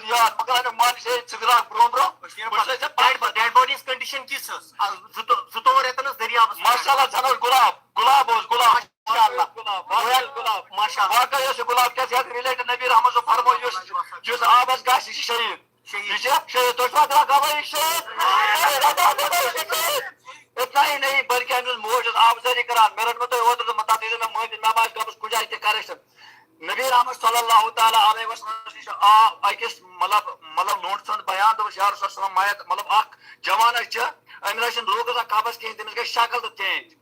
تھومت یاد مگر امیک مانس ژٕ برو برو ڈیڈ باڈیز کنڈیشن کس زٕتووُہ رٮ۪تن ہٕنٛز دٔریاوس ماشاء اللہ زن گلاب گلاب اوس گلاب ماشاء اللہ گلاب ماشاء اللہ واقعی اوس گلاب کیٛازِ یتھ رِلیٹڈ نبی رحمت صٲب فرمو یُس آبس گژھِ یہِ چھُ شہیٖد یہ شہید تُہۍ چھُوا دِوان گواہی یہ شہید اتنا ہی نہیں بلکہ امس موج آبزاری کران مے رٹ تہ اوتر تہ تتھ مے ماجد مے باسہِ گٔمٕژ کُنہِ جایہِ تہِ کریکشن نبی رحمت صلی اللہ تعالیٰ علیہ وسلم نش آ أکِس مطلب لونڈ سُنٛد بیان دوٚپُس یا رسول اللہ مایت مطلب اکھ جوان چھِ أمِس چھِنہٕ روٗح گژھان قبض کِہیٖنۍ تٔمِس گژھِ شکل تہِ چینج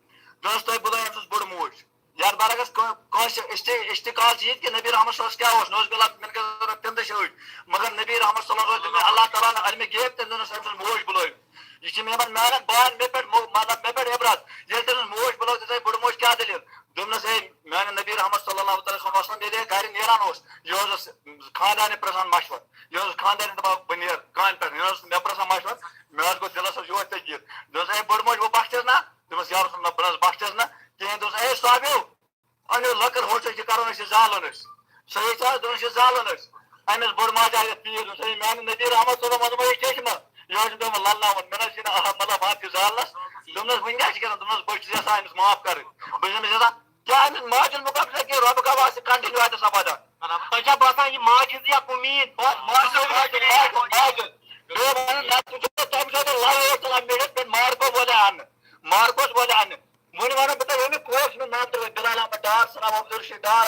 دوٚپُس تُہۍ بُلٲیِو أمۍ سٕنٛز بٔڑ موج یتھ برعکس کٲنٛسہِ اشتقال چھِ یِتھ کہِ نبی رحمت صلی اللہ کیٛاہ اوس نوز بِلا مےٚ ضرورت تِم تہِ چھِ أڑۍ مگر نبی رحمت صلی اللہ علیہ اللہ تعالیٰ ہن علمِ غیب تٔمۍ دوٚپنس أمۍ سٕنٛز موج بُلٲیِو یہ چھِ میٛانٮ۪ن بایَن مےٚ پٮ۪ٹھ مطلب مےٚ پٮ۪ٹھ عبرت ییٚلہِ تٔمِس موج بُلٲو تِژھے بٔڑ موج کیٛاہ دٔلیٖل دوٚپنس ہے میٛانہِ نبی رحمت صلی اللہ تعالیٰ وسلم ییٚلہِ گرِ نیران اوس یہِ اوس خاندارنہِ پرژھان مشور یہِ اوس خاندارنہِ دپان بہٕ نیرٕ کامہِ پٮ۪ٹھ یہِ اوس مےٚ پرژھان مشور مےٚ حظ گوٚو دِلس حظ یہوے تٔکیٖد دوٚپُس ہے بٔڑ موج بہٕ بخچس نا دوٚپمس یا رسول اللہ بہٕ نہٕ حظ بخچس نا کِہیٖنۍ دوٚپُس ہے صحابیو أنِو لٔکٕر ہوٚٹھ یہِ کرون أسۍ یہِ زالون أسۍ صحیح چھا حظ دوٚپُس یہِ زالون أسۍ أمِس بٔڑ ماجہِ آیہِ یتھ پیٖر دوٚپُس ہے میٛانہِ نبی رحمت صلی اللہ ووٚنمو یہِ چشمہٕ یہِ حظ چھُ پیوٚمُت للناوُن مےٚ نہ حظ چھِنہٕ مطلب اتھ یہِ زالنس دوٚپنس وٕنہِ کیٛاہ چھِ کران دوٚپنس بہٕ چھُس یژھان أمِس معاف کرٕنۍ بہٕ چھُس أمِس یژھان کیٛاہ أمِس ماجہِ ہُنٛد مُقابلہٕ چھا کینٛہہ رۄبہٕ گواہ آسہِ کنٹِنیوٗ اتٮ۪س ابدا تۄہہِ چھا باسان یہِ ماجہِ ہٕنٛز اکھ اُمیٖد تمہِ سۭتۍ لڑٲے ٲس چلان میٖڈیاہس پٮ۪ٹھ مارکو بولے انہٕ مارکوس بولے انہٕ وۄنۍ ونو بہٕ تۄہہِ امیُک کوچ مےٚ ناو ترٛٲوِتھ بِلال احمد ڈار سلام عبدالرشیٖد ڈار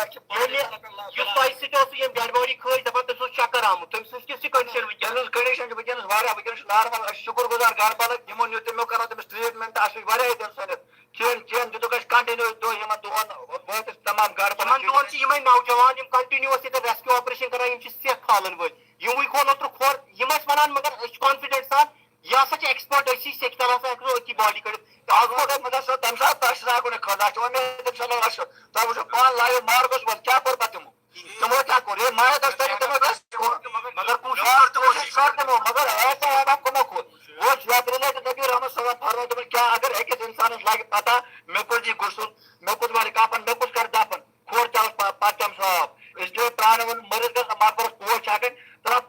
یُس تۄہہِ سۭتۍ اوسُو ییٚمۍ ڈیڈ باڈی کھٲج دپان تٔمِس اوس چکر آمُت تٔمۍ سٕنٛز کِژھ چھِ کنڈِشن تٔمِس کنڈِشن چھِ وٕنکیٚنس واریاہ وٕنکیٚنس چھُ نارمل أسۍ چھِ شُکر گُزار گرٕ بالک یِمو نیوٗ تِمو کران تٔمِس ٹریٖٹمنٹ اَسہِ وٕچھ واریاہ دِن سٲنِتھ کھٮ۪ن دِتُکھ اَسہِ کنٹِنیوٗ دۄہ یِمن دۄہن وٲتۍ أسۍ تمام گرٕ یِمن دۄہن چھِ یِمے نوجوان یِم کنٹِنیوٗ ییٚتٮ۪ن ریسکیوٗ آپریشن کران یِم چھِ سیٚکھ کھالن وٲلۍ یِموٕے کھول اوترٕ کھور یِم ٲسۍ ونان مگر أسۍ چھِ کانفِڈنٹ سان یہِ ہسا چھِ ایکسپٲرٹ أسی سیٚکہِ تل ہسا ہٮ۪کو أتی باڈی کٔڑِتھ تمہِ ساتہٕ تۄہہِ لاگو نہٕ خٲطرٕ چھُ وۄنۍ تٔمۍ ساتہٕ اَسہِ تۄہہِ وٕچھو پانہٕ لایو مارکس وۄنۍ کیٛاہ کوٚر پتہٕ تِمو کیٛاہ کوٚر ہے مایت ٲس تٔمۍ تِمو مگر ایسا کٕمو کوٚر وہ یتھ رِلیٹڈ نبی رحمت صلی اللہ فرموو دوٚپُن کیٛاہ اگر أکِس انسانس لگہِ پتہ مےٚ کوٚر یہِ غسُل مےٚ کوٚر والہِ کفن مےٚ کُس کرِ دفن کھور چلس پتہٕ چمس آب أسۍ لیے پرٛانوُن مٔرِتھ گژھان مقبرس پوش چھکٕنۍ دپان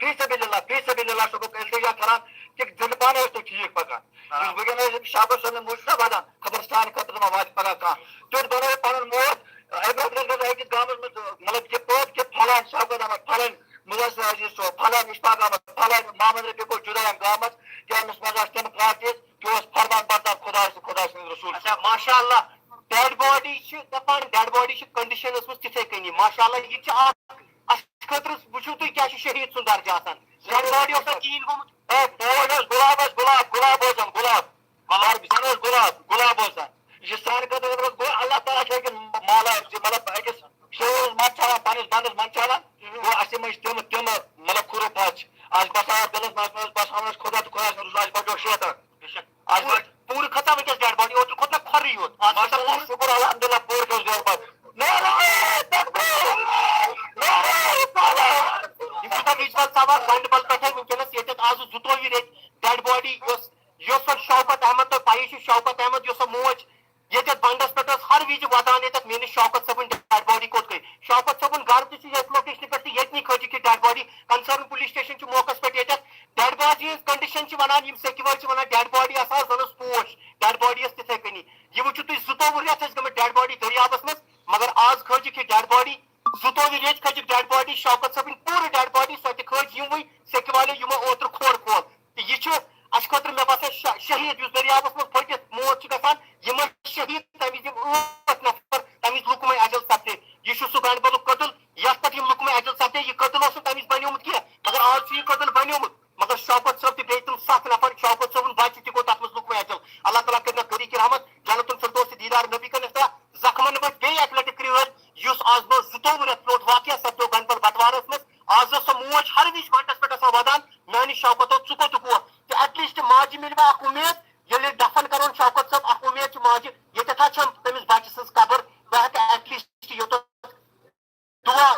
فی سبیل اللہ سُہ گوٚو التجا کران کہِ زِندٕ پانہٕ ٲسۍ تُہۍ ٹھیٖک پکان یُس وٕنکٮ۪ن شابس صٲبنہِ موٗجوٗب چھُنہ ودان خبر سانہِ خٲطرٕ ما واتہِ پگاہ کانٛہہ تیُتھ بنٲیِو پنُن موت عبرت گژھِ گژھُن أکِس گامس منٛز مطلب یہِ پٲٹھۍ کہِ پھلٲنۍ شوکت احمد پھلٲنۍ مُدثر عزیز صٲب پھلٲنۍ اشفاق احمد پھلٲنۍ محمد رفیع گوٚو جُدا گامس کہِ أمِس منٛز آسہِ تِم کالٹیٖز کہِ اوس فرمان بردار خۄدا سٕنٛدِ رسوٗل اچھا ماشاء اللہ ڈیڈ باڈی چھِ دپان ڈیڈ باڈی چھِ کنڈِشن ٲسمٕژ تِتھے کٔنی ماشاء اللہ یہِ چھِ اکھ اَسہِ خٲطرٕ وٕچھِو تُہۍ کیٛاہ چھُ شہیٖد سُنٛد درجہٕ آسان ڈیڈ باڈی اوس نہٕ کِہیٖنۍ گوٚمُت گُلاب اوس گُلاب اوس زن اوس گُلاب اوس یہِ چھُ سانہِ خٲطرٕ گوٚو اللہ تعالیٰ چھُ أکِس مالا مطلب أکِس شعورس منٛدچھاوان پننِس بنٛدس منٛدچھاوان گوٚو اَسہِ منٛز چھِ تِم مطلب خُروفات چھِ اَسہِ باسان دِلس منٛز باسان أسۍ خۄدا تہٕ خۄدا سٕنٛد اَسہِ بچو شیطان پوٗرٕ کھژان وٕنکٮ۪س ڈیڈ باڈی اوترٕ کھوٚت نہ کھۄرٕے یوت شُکر الحمدُاللہ پوٗرٕ کھوٚت ڈیڈ باڈی یِم چھِ وِجوَل سوال گنڈبل پٮ۪ٹھے وٕنکٮ۪نس ییٚتٮ۪تھ آز 22 رٮ۪تۍ ڈیڈ باڈی یۄس سۄ شوکت احمد تۄہہِ پَیی چھِ شوکت احمد یۄس سۄ موج ییٚتٮ۪تھ بنڈس پٮ۪ٹھ ٲس ہر وِزِ واتان ییٚتٮ۪تھ میٲنِس شوکت صٲبٕنۍ ڈیڈ باڈی کوٚت گٔے شوکت صٲبُن گرٕ تہِ چھُ ییٚتھۍ لوکیشنہِ پٮ۪ٹھ تہٕ ییٚتنٕے کھٲجِکھ یہِ ڈیڈ باڈی کنسٲرن پُلیٖس سٹیشن چھُ موقعس پٮ۪ٹھ ییٚتٮ۪تھ ڈیڈ باڈی ہٕنٛز کنڈِشن چھِ ونان یِم سیٚکہِ وٲلۍ چھِ ونان ڈیڈ باڈی ہسا زن ٲس پوش ڈیڈ باڈی ٲس تِتھے کٔنی یہِ وٕچھِو تُہۍ 22 رٮ۪تھ ٲسۍ گٔمٕتۍ ڈیڈ باڈی دٔریابس منٛز مگر آز کھٲجِکھ یہِ ڈیڈ باڈی 22 رٮ۪تۍ کھٲجِکھ ڈیڈ باڈی شوکت صٲبٕنۍ پوٗرٕ ڈیڈ باڈی سۄ تہِ کھٲج یِموٕے سیٚکہِ والیو یِمو اوترٕ کھور کھول تہٕ یہِ چھُ اَسہِ خٲطرٕ مےٚ باسان شہیٖد یُس دٔریابس منٛز پھٔٹِتھ موت چھِ گژھان یِم ٲسۍ شہیٖد تَمہِ وِزِ یِم 8 نفر تَمہِ وِزِ لُکمے اجل سپدے یہِ چھُ سُہ گنڈبلُک قتل یتھ پٮ۪ٹھ یِم لُکمے اجل سپدے یہِ قتل اوس نہٕ تَمہِ وِزِ بنیومُت کینٛہہ مگر آز چھُ یہِ قتل بنیومُت مگر شوکت صٲب تہِ بیٚیہِ تِم 7 نفر شوکت صٲبُن بچہِ تہِ گوٚو تتھ منٛز لُکمے اجل اللہ تعالیٰ کٔرِنکھ طریٖق رحمت جنت الفردوس تہٕ دیٖدار نبی کٔرِنکھ تہٕ زخمن پٮ۪ٹھ بیٚیہِ اکہِ لٹہِ کرٛٲلۍ یُس آز برونٛٹھ 22 رٮ۪تھ برونٛٹھ واقعہ سپدیو گنڈبل بٹوارس منٛز آز ٲس سۄ موج ہر وِزِ وانٹس پٮ۪ٹھ آسان ودان میانہِ شوکتو ژٕ کوٚتُکھ ووت تہٕ ایٹ لیٖسٹ ماجہِ مِلہِ اکھ اُمید ییٚلہِ دفن کرون شوکت صٲب اکھ اُمید چھِ ماجہِ ییٚتٮ۪تھ چھم تٔمِس بچہِ سٕنٛز قبر بہٕ ہٮ۪کہٕ ایٹ لیٖسٹ یوٚتتھ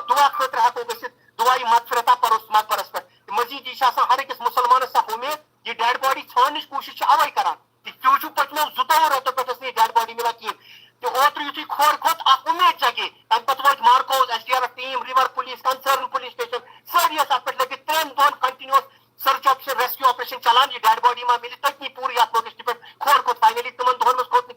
دُعا خٲطرٕ ہٮ۪کو گٔژھِتھ دُعایہِ مغفرتا پرُس مقبرس پٮ۪ٹھ مزیٖد یہِ چھِ آسان ہر أکِس مُسلمانس اکھ اُمید یہِ ڈیڈ باڈی ژھانڈنٕچ کوٗشش چھِ اوے کران تُہۍ وٕچھِو پٔتمیو 22 رٮ۪تو پٮ۪ٹھ ٲس نہٕ یہِ ڈیڈ باڈی مِلان کِہیٖنۍ تہٕ اوترٕ یِتھُے کھور کھوٚت اکھ اُمید جگے تمہِ پتہٕ وٲتۍ MARCOS S T R team river police concerned police station سٲری ٲسۍ اتھ پٮ۪ٹھ لٔگِتھ 3 دۄہن یہ ڈیڈ باڈی ما ملی تتنی پوری یتھ موقعس پہ کھور کھوت فائنلی تمن دہن مز کھوت